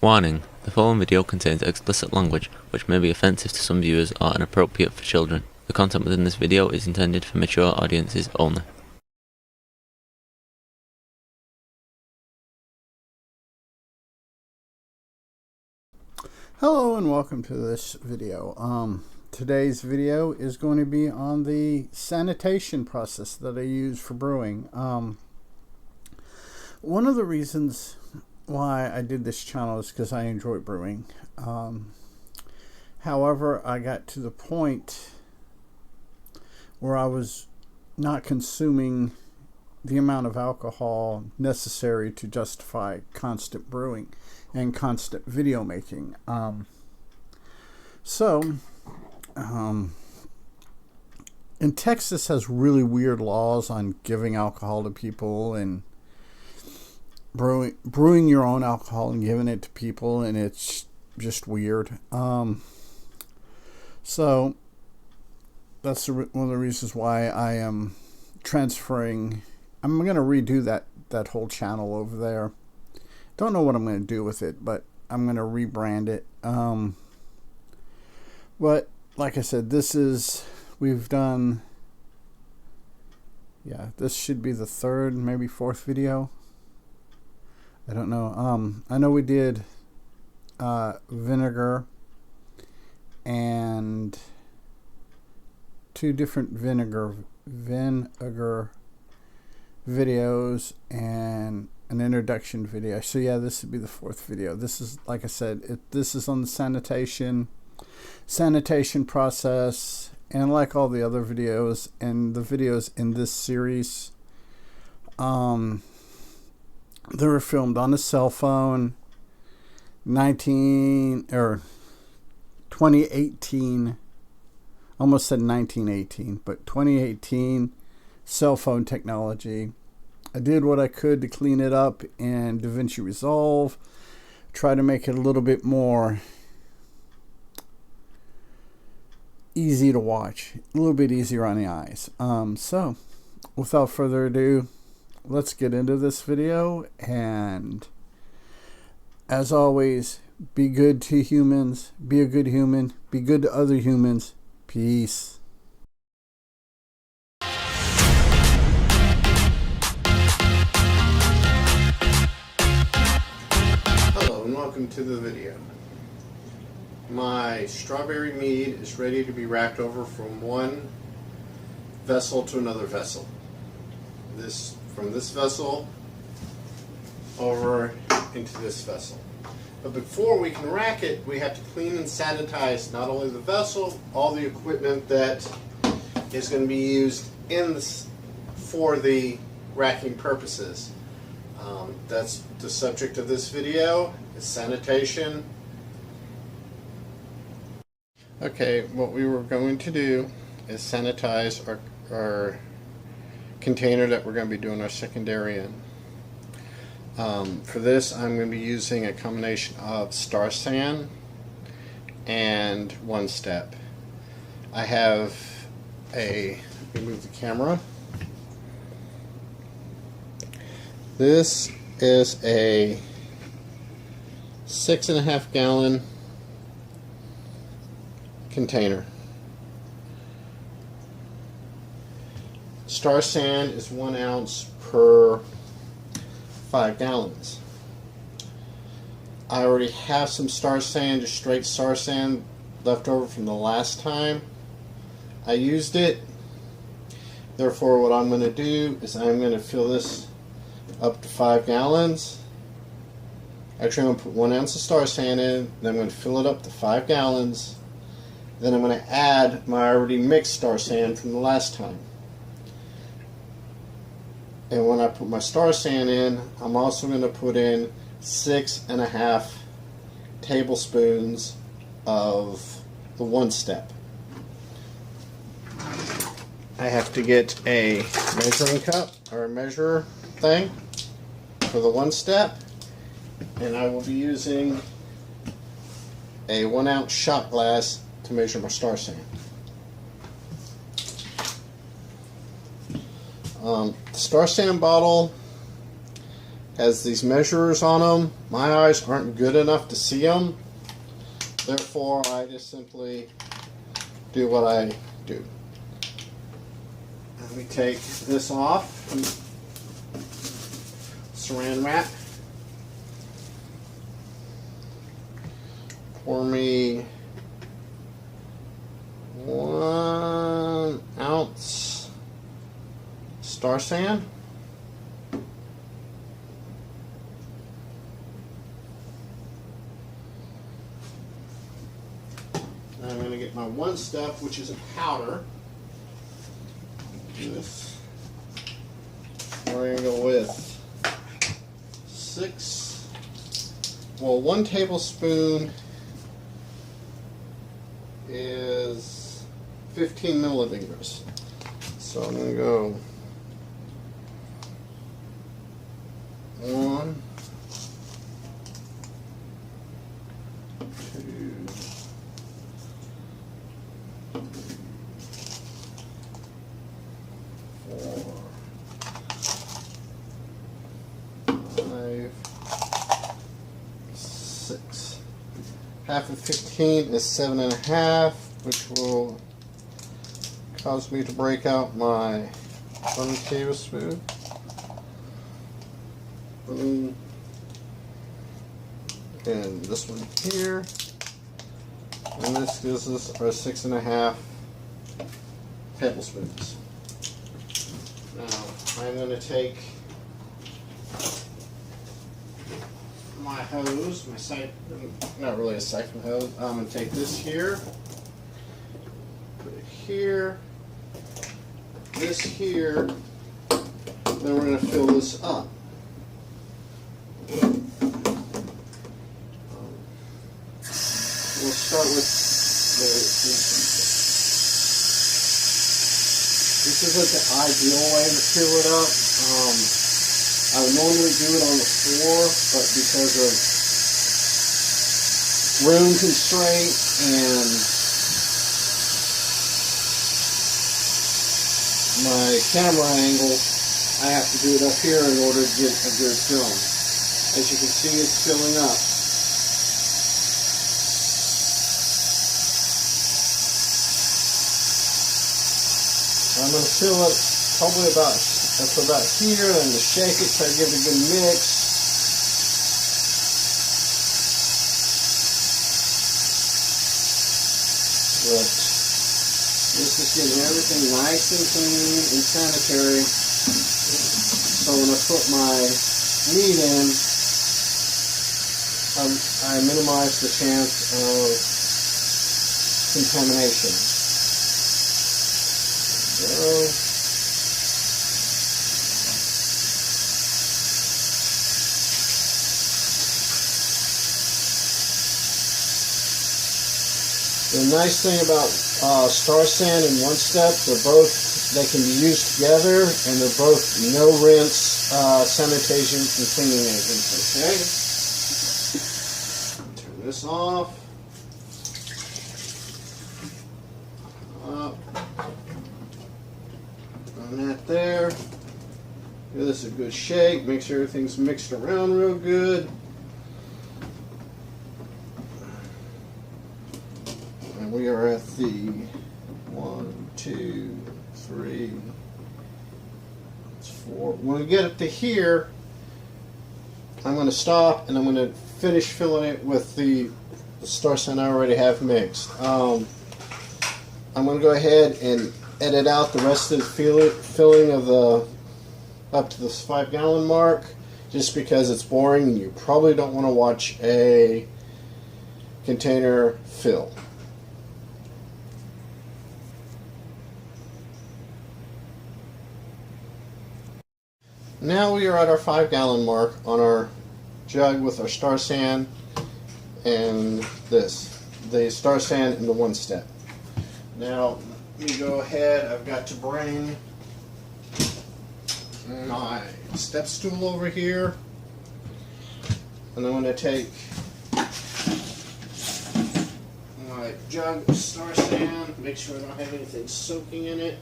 Warning: the following video contains explicit language which may be offensive to some viewers or inappropriate for children. The content within this video is intended for mature audiences only. Hello and welcome to this video. Today's video is going to be on the sanitation process that I use for brewing. One of the reasons why I did this channel is because I enjoy brewing. However, I got to the point where I was not consuming the amount of alcohol necessary to justify constant brewing and constant video making. And Texas has really weird laws on giving alcohol to people and brewing your own alcohol and giving it to people, and it's just weird. So that's one of the reasons why I am transferring. I'm going to redo that whole channel over there. Don't know what I'm going to do with it, but I'm going to rebrand it. But like I said, this should be the third, maybe fourth video. I don't know. I know we did vinegar and two different vinegar videos and an introduction video. So yeah, this would be the fourth video. This is, like I said, this is on the sanitation process, and like all the other videos and the videos in this series, they were filmed on a cell phone. 2018, almost said 1918, but 2018 cell phone technology. I did what I could to clean it up in DaVinci Resolve, try to make it a little bit more easy to watch, a little bit easier on the eyes. So without further ado, let's get into this video. And as always, be good to humans, be a good human, be good to other humans. Peace. Hello and welcome to the video. My strawberry mead is ready to be racked over from one vessel to another vessel. From this vessel over into this vessel. But before we can rack it, we have to clean and sanitize not only the vessel, all the equipment that is going to be used for the racking purposes. That's the subject of this video, is sanitation. Okay, what we were going to do is sanitize our container that we're going to be doing our secondary in. For this, I'm going to be using a combination of Star San and One Step. I have let me move the camera. This is a 6.5 gallon container. Star San is 1 ounce per 5 gallons. I already have some Star San, just straight Star San, left over from the last time I used it. Therefore, what I'm going to do is I'm going to fill this up to 5 gallons. Actually, I'm going to put 1 ounce of Star San in, then I'm going to fill it up to 5 gallons. Then I'm going to add my already mixed Star San from the last time. And when I put my Star San in, I'm also going to put in 6.5 tablespoons of the One Step. I have to get a measuring cup or a measure thing for the One Step, and I will be using a 1 ounce shot glass to measure my Star San. The Star San bottle has these measurers on them. My eyes aren't good enough to see them. Therefore, I just simply do what I do. And we take this off. Saran wrap. Pour me 1 ounce Star Sand. I'm going to get my one step, which is a powder. Do this. We're going to go with 1 tablespoon is 15 milliliters. So I'm going to go 1, 2, 4, 5, 6. Half of 15 is 7.5, which will cause me to break out my 1 tablespoon. Boom. And this one here. And this gives us our 6.5 tablespoons. Now, I'm going to take my hose, not really a siphon hose. I'm going to take this here, put it here, this here, then we're going to fill this up. We'll start with this isn't the ideal way to fill it up. I would normally do it on the floor, but because of room constraint and my camera angle, I have to do it up here in order to get a good film. As you can see, it's filling up. I'm going to fill it probably about here, and to shake it, try to give it a good mix. But this is getting everything nice and clean and sanitary. So when I put my meat in, I minimize the chance of contamination. So, the nice thing about Star Sand and One Step, they can be used together, and they're both no rinse sanitation and cleaning agents. Okay, turn this off. On that there. Give this a good shake. Make sure everything's mixed around real good. And we are at the 1, 2, 3, 4. When we get up to here, I'm going to stop and I'm going to finish filling it with the Star Sand I already have mixed. I'm going to go ahead and edit out the rest of the filling of the up to this 5-gallon mark, just because it's boring and you probably don't want to watch a container fill. Now we are at our 5-gallon mark on our jug with our Star Sand and the Star Sand and the One Step. Now let me go ahead. I've got to bring my step stool over here, and I'm going to take my jug of Star Sand, make sure I don't have anything soaking in it.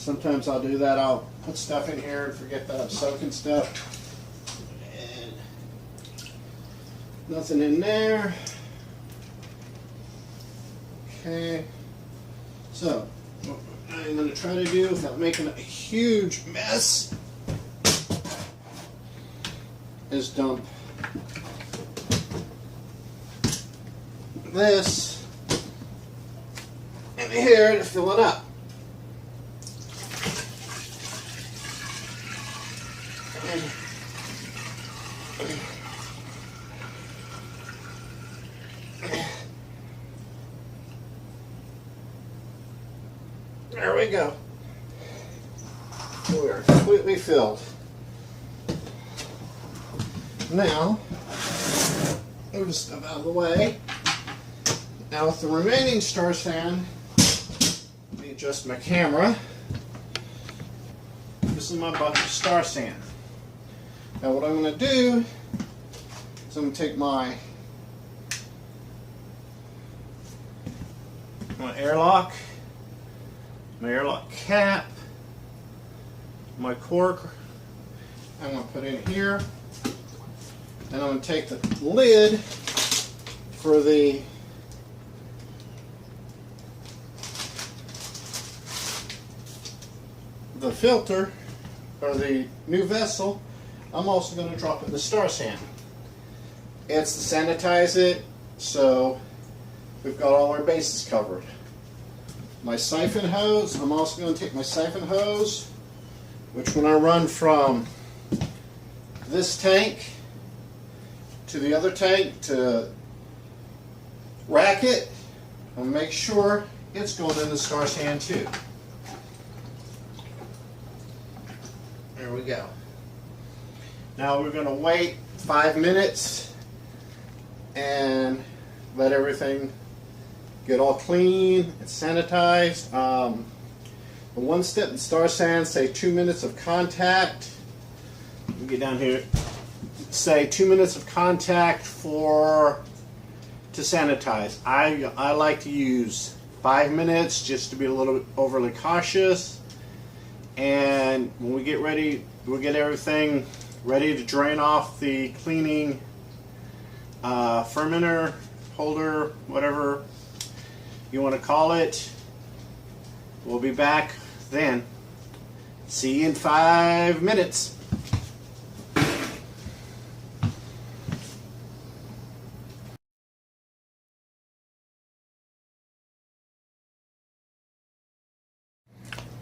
Sometimes I'll do that. I'll put stuff in here and forget that I'm soaking stuff. And nothing in there. Okay. So, what I'm going to try to do without making a huge mess is dump this in here to fill it up. There we go. We are completely filled. Now, move this stuff out of the way. Now with the remaining star sand, let me adjust my camera. This is my bucket of star sand. Now what I'm going to do is I'm going to take my airlock, cap, my cork, I'm going to put in here, and I'm going to take the lid for the filter, or the new vessel. I'm also going to drop in the star sand. It's to sanitize it, so we've got all our bases covered. My siphon hose, I'm also going to take my siphon hose, which when I run from this tank to the other tank to rack it, I'll make sure it's going in the star sand too. There we go. Now we're going to wait 5 minutes and let everything get all clean and sanitized. The one step in star sand, say 2 minutes of contact. Let me get down here. Say 2 minutes of contact to sanitize. I like to use 5 minutes just to be a little bit overly cautious. And when we get ready, we'll get everything ready to drain off the cleaning fermenter, holder, whatever you want to call it. We'll be back then. See you in 5 minutes.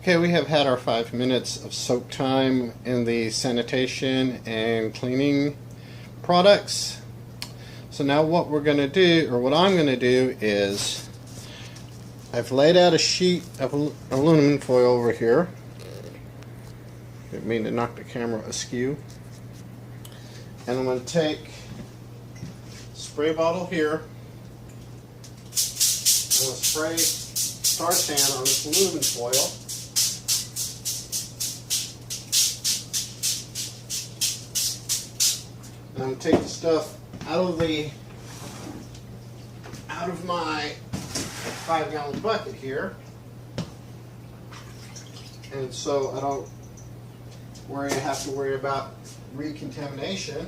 Okay, we have had our 5 minutes of soak time in the sanitation and cleaning products. So now what we're going to do, or what I'm going to do, is I've laid out a sheet of aluminum foil over here. Didn't mean to knock the camera askew. And I'm going to take a spray bottle here. I'm going to spray star sand on this aluminum foil. And I'm going to take the stuff out of my 5-gallon bucket here, and so I don't have to worry about recontamination.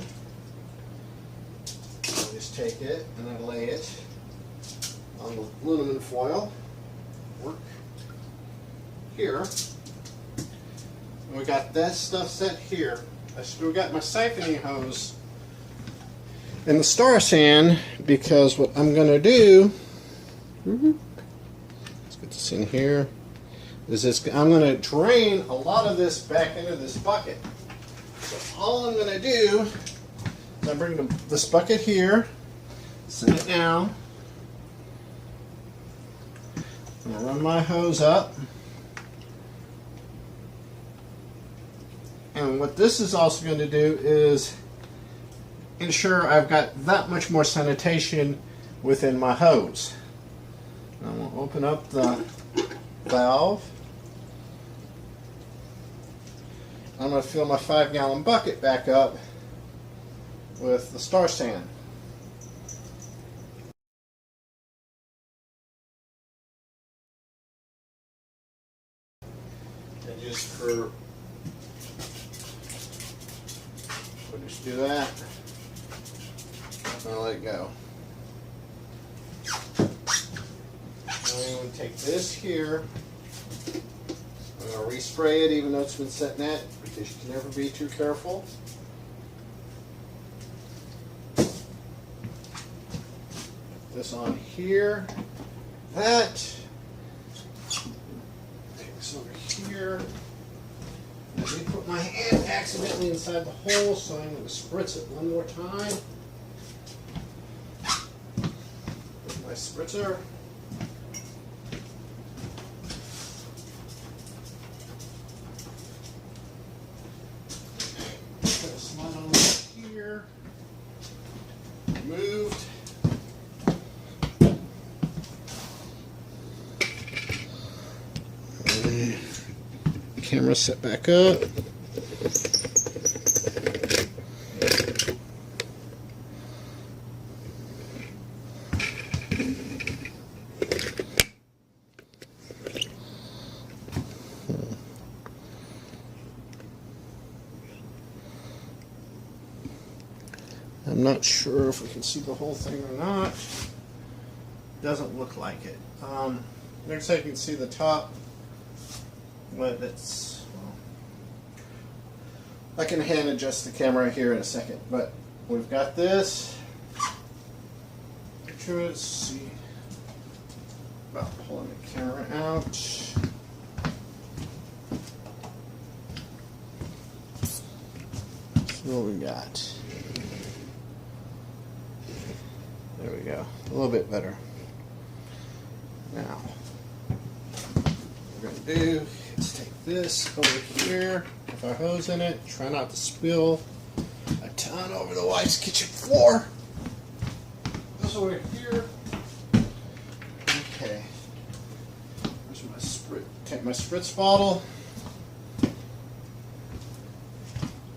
I just take it and I lay it on the aluminum foil here. And we got that stuff set here. I still got my siphoning hose and the star sand, because what I'm going to do, let's get this in here, is I'm going to drain a lot of this back into this bucket. So all I'm going to do is I bring this bucket here, set it down, I'm going to run my hose up, and what this is also going to do is ensure I've got that much more sanitation within my hose. I'm going to open up the valve. I'm going to fill my 5-gallon bucket back up with the star sand. for. We'll just do that. I'll let it go. Now I'm going to take this here. I'm going to respray it even though it's been sitting at, because you can never be too careful. This on here. That. Take this over here. I did put my hand accidentally inside the hole, so I'm going to spritz it one more time. With my spritzer. Put a slide on here. Moved. Camera set back up. I'm not sure if we can see the whole thing or not. Doesn't look like it. Looks like you can see the top. But it's, well, I can hand adjust the camera here in a second, but we've got this. Let's see about pulling the camera out. So what we got? There we go. A little bit better. Now, what we're going to do is take this over here with our hose in it. Try not to spill a ton over the wife's kitchen floor. This over here. Okay. Here's my spritz. Take my spritz bottle.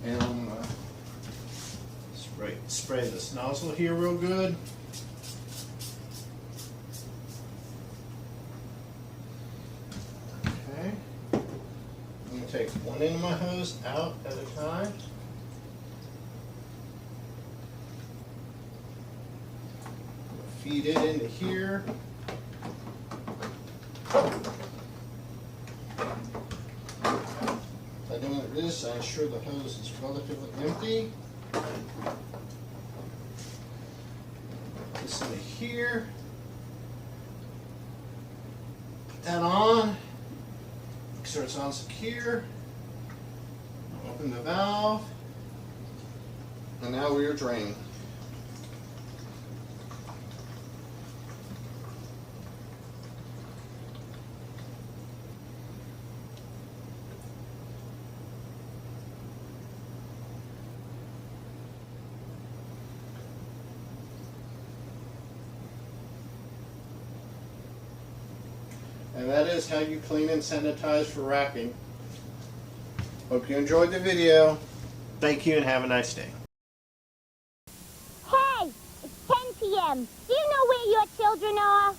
And I'm going to spray this nozzle here real good. Take one end of my hose out at a time. Feed it into here. By doing this, I ensure the hose is relatively empty. Put this into here. Put that on. Make sure it's on secure. Open the valve. And now we are draining. And that is how you clean and sanitize for wrapping. Hope you enjoyed the video. Thank you and have a nice day. Hey, it's 10 p.m. Do you know where your children are?